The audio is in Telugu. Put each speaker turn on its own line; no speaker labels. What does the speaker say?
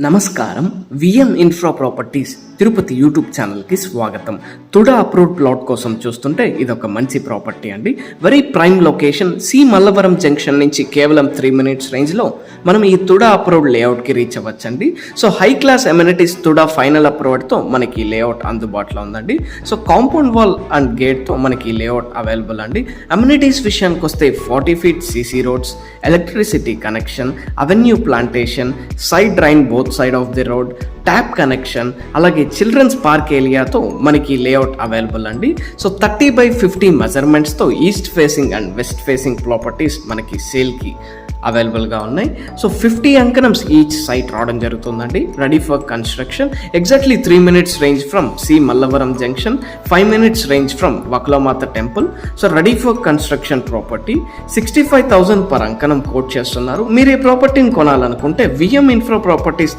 నమస్కారం. VM infra properties Tirupati YouTube ఛానల్కి స్వాగతం. తుడా అప్రూవ్డ్ ప్లాట్ కోసం చూస్తుంటే ఇది ఒక మంచి ప్రాపర్టీ అండి. Very prime location. C Mallavaram junction నుంచి కేవలం 3 minutes రేంజ్లో మనం ఈ తుడా అప్రూవ్డ్ లేఅవుట్కి రీచ్ అవ్వచ్చండి. So high class amenities TUDA final అప్రూవ్డ్తో మనకి లేఅవుట్ అందుబాటులో ఉందండి. సో కాంపౌండ్ వాల్ అండ్ గేట్తో మనకి లేఅవుట్ అవైలబుల్ అండి. అమ్యూనిటీస్ విషయానికి వస్తే 40 feet CC roads, electricity connection, avenue plantation, side drain both side of the road, tap connection, అలాగే చిల్డ్రన్స్ పార్క్ ఏరియాతో మనకి లేఅవుట్ అవైలబుల్ అండి. సో 30/50 మెజర్మెంట్స్తో east facing and west facing properties మనకి సేల్కి అవైలబుల్గా ఉన్నాయి. సో 50 అంకణమ్స్ ఈచ్ సైట్ రావడం జరుగుతుందండి. Ready for construction. Exactly 3 minutes range from C Mallavaram junction, 5 minutes range from Vakulamata temple. So ready for construction property. 65,000 per అంకణం కోట్ చేస్తున్నారు. మీరు ఈ ప్రాపర్టీని కొనాలనుకుంటే విఎం ఇన్ఫ్రా ప్రాపర్టీస్